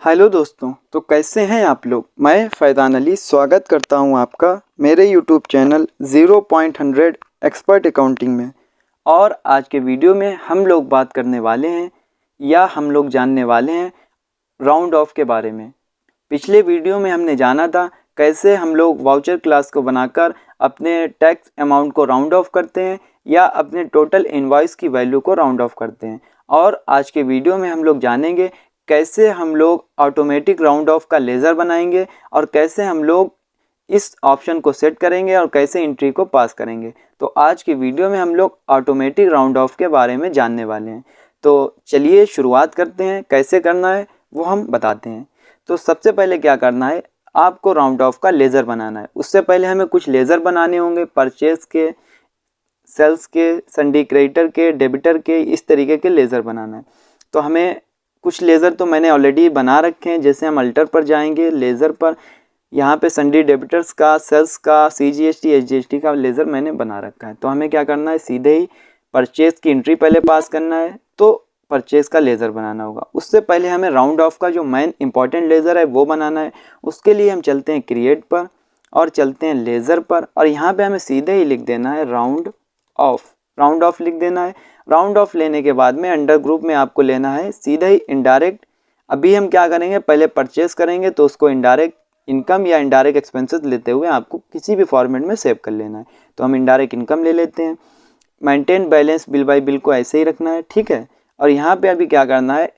Hello दोस्तों, तो कैसे हैं आप लोग। मैं फैज़ान अली स्वागत करता हूं आपका मेरे यूट्यूब चैनल 0.100 एक्सपर्ट अकाउंटिंग में। और आज के वीडियो में हम लोग बात करने वाले हैं या हम लोग जानने वाले हैं राउंड ऑफ के बारे में। पिछले वीडियो में हमने जाना था कैसे हम लोग वाउचर क्लास को बनाकर अपने टैक्स अमाउंट को राउंड ऑफ करते हैं या अपने टोटल इनवॉइस की वैल्यू को राउंड ऑफ करते हैं। और आज के वीडियो में हम लोग जानेंगे कैसे हम लोग ऑटोमेटिक राउंड ऑफ का लेज़र बनाएंगे और कैसे हम लोग इस ऑप्शन को सेट करेंगे और कैसे एंट्री को पास करेंगे। तो आज की वीडियो में हम लोग ऑटोमेटिक राउंड ऑफ के बारे में जानने वाले हैं। तो चलिए शुरुआत करते हैं, कैसे करना है वो हम बताते हैं। तो सबसे पहले क्या करना है, आपको राउंड ऑफ का लेज़र बनाना है। उससे पहले हमें कुछ लेज़र बनाने होंगे, परचेज के, सेल्स के, संडे क्रेडिटर के, डेबिटर के, इस तरीके के लेज़र बनाना है। तो हमें कुछ लेज़र तो मैंने ऑलरेडी बना रखे हैं। जैसे हम अल्टर पर जाएंगे, लेज़र पर यहाँ पे संडे डेबिटर्स का, सेल्स का, CGST SGST का लेज़र मैंने बना रखा है। तो हमें क्या करना है, सीधे ही परचेज की एंट्री पहले पास करना है, तो परचेज का लेज़र बनाना होगा। उससे पहले हमें राउंड ऑफ का जो मेन इंपॉर्टेंट लेज़र है वो बनाना है। उसके लिए हम चलते हैं क्रिएट पर और चलते हैं लेज़र पर, और यहाँ पे हमें सीधे ही लिख देना है राउंड ऑफ लिख देना है। राउंड ऑफ लेने के बाद में अंडर ग्रुप में आपको लेना है सीधा ही इनडायरेक्ट। अभी हम क्या करेंगे, पहले परचेज करेंगे तो उसको इनडायरेक्ट इनकम या इनडायरेक्ट एक्सपेंसेस लेते हुए आपको किसी भी फॉर्मेट में सेव कर लेना है। तो हम इनडायरेक्ट इनकम ले लेते हैं। Maintain balance bill by bill को ऐसे ही रखना है, ठीक है। और यहाँ पे अभी क्या करना है,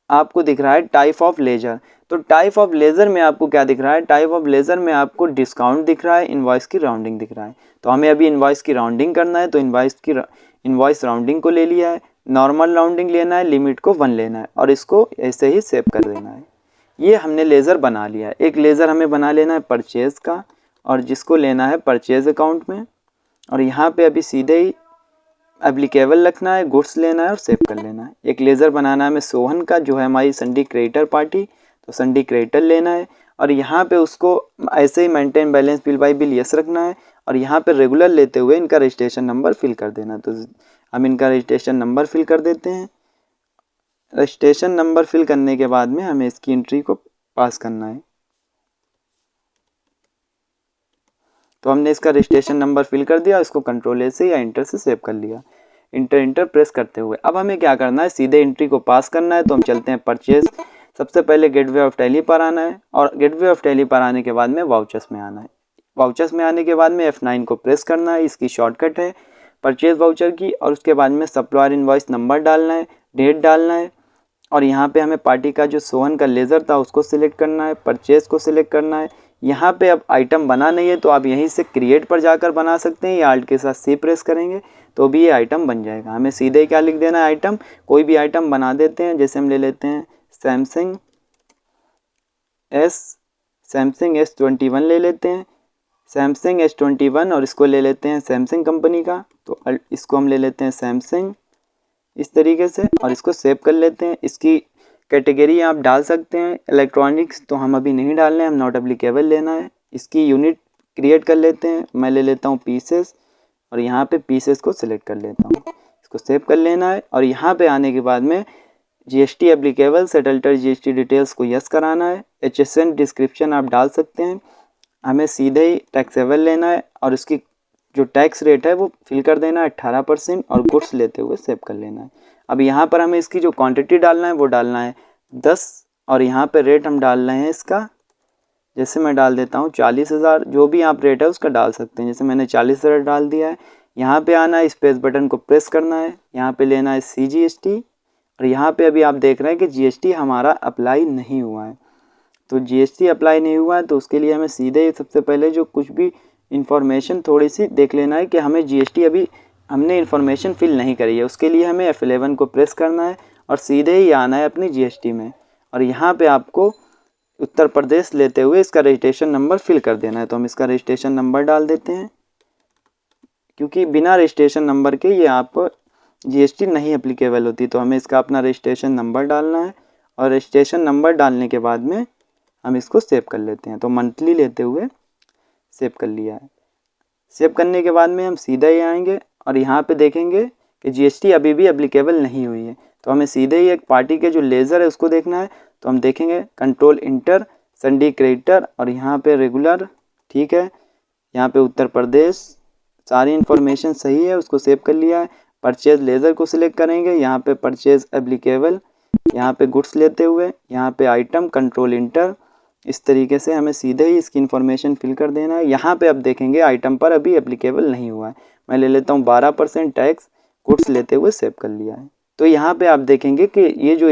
आपको दिख रहा है टाइप ऑफ लेजर। तो टाइप ऑफ लेजर में आपको क्या दिख रहा है, टाइप ऑफ लेजर में आपको डिस्काउंट दिख रहा है, इनवॉइस की राउंडिंग दिख रहा है। तो हमें अभी इनवॉइस की राउंडिंग करना है, तो इनवॉइस राउंडिंग को ले लिया है, नॉर्मल राउंडिंग लेना है, लिमिट को 1 लेना है और इसको ऐसे ही सेव कर देना है। ये हमने लेज़र बना लिया है। एक लेज़र हमें बना लेना है परचेज़ का, और जिसको लेना है परचेज़ अकाउंट में, और यहाँ पे अभी सीधे ही एप्लीकेबल रखना है, गुड्स लेना है और सेव कर लेना है। एक लेज़र बनाना है हमें सोहन का, जो है हमारी संडे क्रेडिटर पार्टी, तो संडे क्रेडिटर लेना है और यहाँ पे उसको ऐसे ही maintain balance bill by bill yes रखना है, और यहाँ पे रेगुलर लेते हुए इनका रजिस्ट्रेशन नंबर फिल कर देना। तो हम इनका रजिस्ट्रेशन नंबर फिल कर देते हैं। रजिस्ट्रेशन नंबर फिल करने के बाद में हमें इसकी एंट्री को पास करना है। तो हमने इसका रजिस्ट्रेशन नंबर फिल कर दिया, इसको कंट्रोल ए से या इंटर से सेव कर लिया, इंटर प्रेस करते हुए। अब हमें क्या करना है, सीधे एंट्री को पास करना है। तो हम चलते हैं परचेज। सबसे पहले गेटवे ऑफ टैली पर आना है, और गेटवे ऑफ टैली पर आने के बाद में वाउचर्स में आना है। वाउचर्स में आने के बाद में F9 को प्रेस करना है, इसकी शॉर्टकट है परचेज वाउचर की। और उसके बाद में सप्लायर इनवॉइस नंबर डालना है, डेट डालना है, और यहाँ पे हमें पार्टी का जो सोहन का लेज़र था उसको सिलेक्ट करना है, परचेज को सिलेक्ट करना है। यहाँ पे अब आइटम बना नहीं है तो आप यहीं से क्रिएट पर जाकर बना सकते हैं, या आल्ट के साथ C प्रेस करेंगे तो भी ये आइटम बन जाएगा। हमें सीधे क्या लिख देना है, आइटम, कोई भी आइटम बना देते हैं। जैसे हम ले लेते हैं सैमसंग S21 ले लेते हैं, सैमसंग S21, और इसको ले लेते हैं सैमसंग कंपनी का, तो इसको हम ले लेते हैं सैमसंग इस तरीके से, और इसको सेव कर लेते हैं। इसकी कैटेगरी आप डाल सकते हैं इलेक्ट्रॉनिक्स, तो हम अभी नहीं डाल रहे हैं, हम नॉट एप्लीकेबल लेना है। इसकी यूनिट क्रिएट कर लेते हैं, मैं ले लेता हूँ पीसेस, और यहाँ पे पीसेस को सिलेक्ट कर लेता हूँ, इसको सेव कर लेना है। और यहाँ पे आने के बाद में GST एप्लीकेबल सेटल्टर GST डिटेल्स को यस कराना है। HSN डिस्क्रिप्शन आप डाल सकते हैं। हमें सीधे ही टैक्सेबल लेना है, और इसकी जो टैक्स रेट है वो फिल कर देना है 18%, और गुड्स लेते हुए सेव कर लेना है। अब यहाँ पर हमें इसकी जो क्वांटिटी डालना है वो डालना है 10, और यहाँ पे रेट हम डाल रहे हैं इसका, जैसे मैं डाल देता हूँ 40,000, जो भी आप रेट है उसका डाल सकते हैं। जैसे मैंने 40,000 डाल दिया है। यहाँ पे आना है, स्पेस बटन को प्रेस करना है, यहाँ पे लेना है CGST, और यहाँ पे अभी आप देख रहे हैं कि GST हमारा अप्लाई नहीं हुआ है। तो GST अप्लाई नहीं हुआ है, तो उसके लिए हमें सीधे सबसे पहले जो कुछ भी इंफॉर्मेशन थोड़ी सी देख लेना है कि हमें GST अभी हमने इन्फॉर्मेशन फिल नहीं करी है। उसके लिए हमें F11 को प्रेस करना है और सीधे ही आना है अपनी GST में, और यहाँ पे आपको उत्तर प्रदेश लेते हुए इसका रजिस्ट्रेशन नंबर फिल कर देना है। तो हम इसका रजिस्ट्रेशन नंबर डाल देते हैं, क्योंकि बिना रजिस्ट्रेशन नंबर के ये आपको GST नहीं एप्लीकेबल होती। तो हमें इसका अपना रजिस्ट्रेशन नंबर डालना है, और रजिस्ट्रेशन नंबर डालने के बाद में हम इसको सेव कर लेते हैं। तो मंथली लेते हुए सेव कर लिया है। सेव करने के बाद में हम सीधा ही आएंगे और यहाँ पे देखेंगे कि GST अभी भी एप्लीकेबल नहीं हुई है। तो हमें सीधे ही एक पार्टी के जो लेज़र है उसको देखना है। तो हम देखेंगे कंट्रोल इंटर संडे क्रेडिटर और यहाँ पे रेगुलर, ठीक है। यहाँ पे उत्तर प्रदेश, सारी इन्फॉर्मेशन सही है, उसको सेव कर लिया है। परचेज लेज़र को सिलेक्ट करेंगे, यहाँ पे परचेज एप्लीकेबल, यहाँ पे गुड्स लेते हुए, यहाँ पे आइटम कंट्रोल इंटर। इस तरीके से हमें सीधे ही इसकी इन्फॉर्मेशन फिल कर देना है। यहाँ पे अब देखेंगे आइटम पर अभी एप्लीकेबल नहीं हुआ है, मैं ले लेता हूँ 12% टैक्स, गुड्स लेते हुए सेव कर लिया है। तो यहाँ पे आप देखेंगे कि ये जो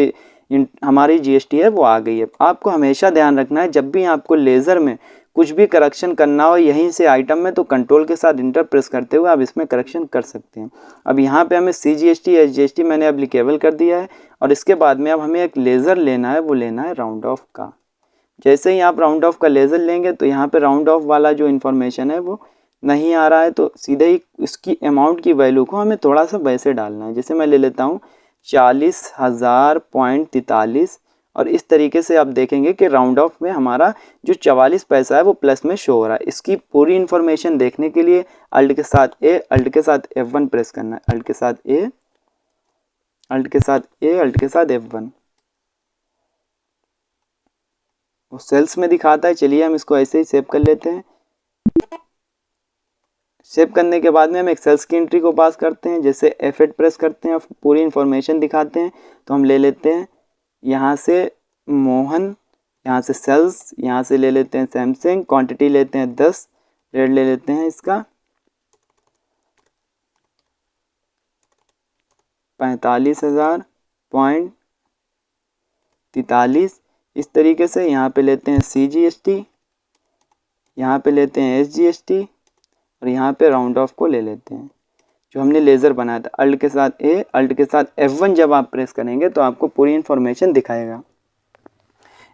हमारी जीएसटी है वो आ गई है। आपको हमेशा ध्यान रखना है जब भी आपको लेज़र में कुछ भी करेक्शन करना हो यहीं से आइटम में, तो कंट्रोल के साथ इंटर प्रेस करते हुए आप इसमें करेक्शन कर सकते हैं। अब यहाँ पे हमें CGST SGST मैंने एप्लीकेबल कर दिया है और इसके बाद में अब हमें एक लेज़र लेना है, वो लेना है राउंड ऑफ का। जैसे ही आप राउंड ऑफ का लेज़र लेंगे तो यहाँ पे राउंड ऑफ वाला जो इन्फॉर्मेशन है वो नहीं आ रहा है, तो सीधे ही इसकी अमाउंट की वैल्यू को हमें थोड़ा सा वैसे डालना है। जैसे मैं ले लेता हूँ 40,000.43 और इस तरीके से आप देखेंगे कि राउंड ऑफ में हमारा जो 44 पैसा है वो प्लस में शो हो रहा है। इसकी पूरी इन्फॉर्मेशन देखने के लिए अल्ट के साथ ए, अल्ट के साथ F1 प्रेस करना है। अल्ट के साथ ए, अल्ट के साथ ए, अल्ट के साथ F1, वो सेल्स में दिखाता है। चलिए हम इसको ऐसे ही सेव कर लेते हैं। सेव करने के बाद में हम एक सेल्स की एंट्री को पास करते हैं। जैसे F8 प्रेस करते हैं और पूरी इन्फॉर्मेशन दिखाते हैं। तो हम ले लेते हैं यहाँ से मोहन, यहाँ से सेल्स, यहाँ से ले लेते हैं सैमसंग, क्वांटिटी लेते हैं 10, रेट ले लेते हैं इसका 45,000.43। इस तरीके से यहाँ पे लेते हैं CGST, यहाँ पे लेते हैं SGST और यहाँ पे राउंड ऑफ को ले लेते हैं जो हमने लेज़र बनाया था। अल्ट के साथ ए, अल्ट के साथ F1 जब आप प्रेस करेंगे तो आपको पूरी इन्फॉर्मेशन दिखाएगा।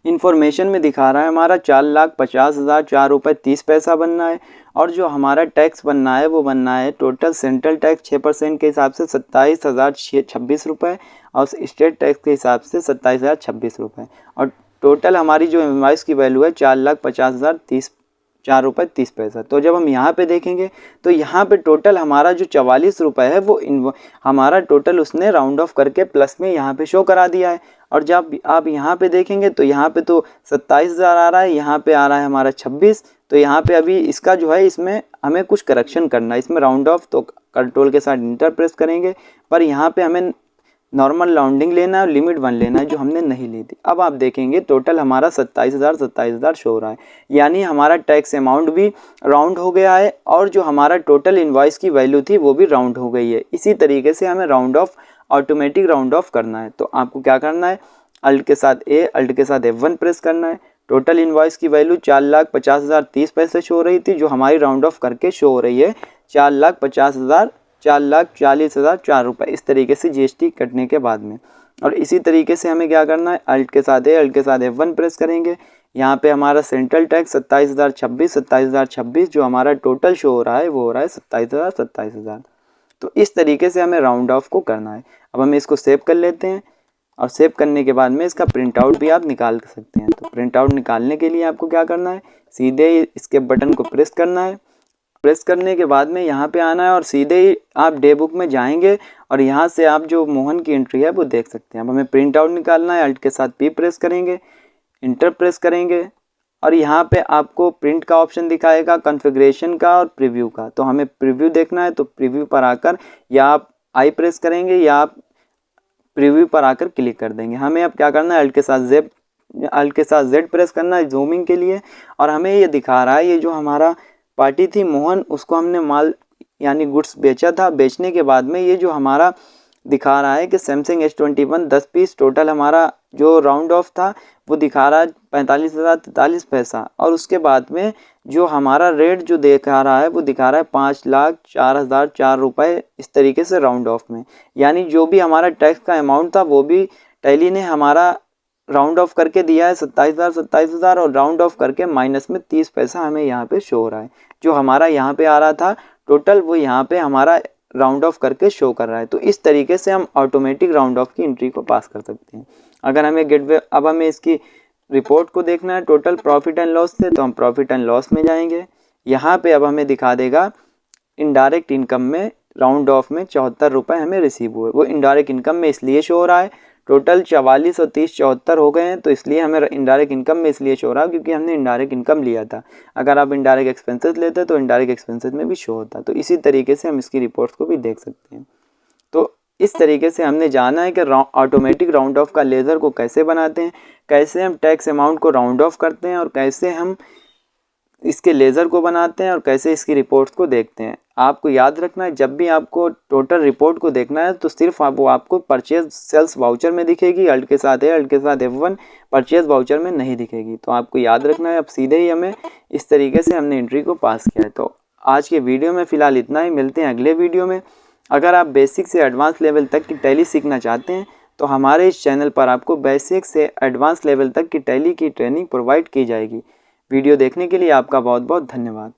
इन्फॉर्मेशन में दिखा रहा है हमारा 4,50,004 रुपये 30 पैसा बनना है और जो हमारा टैक्स बनना है वो बनना है टोटल सेंट्रल टैक्स 6% के हिसाब से 27,026 रुपये और स्टेट टैक्स के हिसाब से 27,026 रुपये और टोटल हमारी जो इनवॉइस की वैल्यू है 4,50,004 रुपये 30 पैसा। तो जब हम यहाँ पे देखेंगे तो यहाँ पे टोटल हमारा जो 44 रुपये है वो हमारा टोटल उसने राउंड ऑफ करके प्लस में यहाँ पे शो करा दिया है। और जब आप यहाँ पे देखेंगे तो यहाँ पे तो 27,000 आ रहा है, यहाँ पे आ रहा है हमारा 26। तो यहाँ पे अभी इसका जो है इसमें हमें कुछ करेक्शन करना है। इसमें राउंड ऑफ तो कंट्रोल के साथ इंटर प्रेस करेंगे, पर यहाँ पे हमें नॉर्मल राउंडिंग लेना है, लिमिट 1 लेना है जो हमने नहीं ली थी। अब आप देखेंगे टोटल हमारा 27,000 शो हो रहा है, यानी हमारा टैक्स अमाउंट भी राउंड हो गया है और जो हमारा टोटल इनवॉइस की वैल्यू थी वो भी राउंड हो गई है। इसी तरीके से हमें round of automatic round of करना है। तो आपको क्या करना है, अल्ट के साथ ए, अल्ट के साथ F1 प्रेस करना है। टोटल इनवॉइस की वैल्यू 4,50,030 शो हो रही थी, जो हमारी राउंड ऑफ करके शो हो रही है 4,40,004 रुपये, इस तरीके से GST कटने के बाद में। और इसी तरीके से हमें क्या करना है, अल्ट के साथ ए, अल्ट के साथ F1 प्रेस करेंगे। यहाँ पे हमारा सेंट्रल टैक्स 27,026 जो हमारा टोटल शो हो रहा है वो हो रहा है 27,000। तो इस तरीके से हमें राउंड ऑफ को करना है। अब हम इसको सेव कर लेते हैं और सेव करने के बाद में इसका प्रिंट आउट भी आप निकाल सकते हैं। तो प्रिंट आउट निकालने के लिए आपको क्या करना है, सीधे इसके बटन को प्रेस करना है। प्रेस करने के बाद में यहाँ पे आना है और सीधे ही आप डे बुक में जाएंगे और यहाँ से आप जो मोहन की एंट्री है वो देख सकते हैं। अब हमें प्रिंट आउट निकालना है, अल्ट के साथ P प्रेस करेंगे, इंटर प्रेस करेंगे और यहाँ पे आपको प्रिंट का ऑप्शन दिखाएगा, कॉन्फ़िगरेशन का और प्रीव्यू का। तो हमें प्रीव्यू देखना है, तो प्रीव्यू पर आकर या आप आई प्रेस करेंगे या आप प्रीव्यू पर आकर क्लिक कर देंगे। हमें अब क्या करना है, अल्ट के साथ Z प्रेस करना है जूमिंग के लिए। और हमें ये दिखा रहा है ये जो हमारा पार्टी थी मोहन, उसको हमने माल यानी गुड्स बेचा था। बेचने के बाद में ये जो हमारा दिखा रहा है कि सैमसंग S21 10 पीस, टोटल हमारा जो राउंड ऑफ था वो दिखा रहा है 45,043 पैसा। और उसके बाद में जो हमारा रेट जो दिखा रहा है वो दिखा रहा है 5,04,004 रुपये, इस तरीके से राउंड ऑफ में। यानी जो भी हमारा टैक्स का अमाउंट था वो भी टैली ने हमारा राउंड ऑफ करके दिया है 27,000 और राउंड ऑफ करके माइनस में 30 पैसा हमें यहाँ पे शो हो रहा है। जो हमारा यहाँ पे आ रहा था टोटल वो यहाँ पे हमारा राउंड ऑफ करके शो कर रहा है। तो इस तरीके से हम ऑटोमेटिक राउंड ऑफ की एंट्री को पास कर सकते हैं। अगर हमें गेटवे, अब हमें इसकी रिपोर्ट को देखना है टोटल प्रॉफिट एंड लॉस से, तो हम प्रॉफिट एंड लॉस में जाएंगे। यहाँ पे अब हमें दिखा देगा इनडायरेक्ट इनकम में राउंड ऑफ में 74 रुपये हमें रिसीव हुए। वो इनडायरेक्ट इनकम में इसलिए शो हो रहा है, टोटल 44 और 30 74 हो गए हैं, तो इसलिए हमें इनडायरेक्ट इनकम में इसलिए शो हो रहा है क्योंकि हमने इनडायरेक्ट इनकम लिया था। अगर आप इनडायरेक्ट एक्सपेंसेस लेते तो इनडायरेक्ट एक्सपेंसेस में भी शो होता। तो इसी तरीके से हम इसकी रिपोर्ट्स को भी देख सकते हैं। तो इस तरीके से हमने जाना है कि ऑटोमेटिक राउंड ऑफ का लेज़र को कैसे बनाते हैं, कैसे हम टैक्स अमाउंट को राउंड ऑफ करते हैं और कैसे हम इसके लेज़र को बनाते हैं और कैसे इसकी रिपोर्ट्स को देखते हैं। आपको याद रखना है, जब भी आपको टोटल रिपोर्ट को देखना है तो सिर्फ वो आपको परचेज सेल्स वाउचर में दिखेगी, अल्ट के साथ है, अल्ट के साथ F1, परचेज वाउचर में नहीं दिखेगी। तो आपको याद रखना है। अब सीधे ही हमें इस तरीके से हमने एंट्री को पास किया है। तो आज के वीडियो में फ़िलहाल इतना ही, मिलते हैं अगले वीडियो में। अगर आप बेसिक से एडवांस लेवल तक की टैली सीखना चाहते हैं तो हमारे इस चैनल पर आपको बेसिक से एडवांस लेवल तक की टैली की ट्रेनिंग प्रोवाइड की जाएगी। वीडियो देखने के लिए आपका बहुत बहुत धन्यवाद।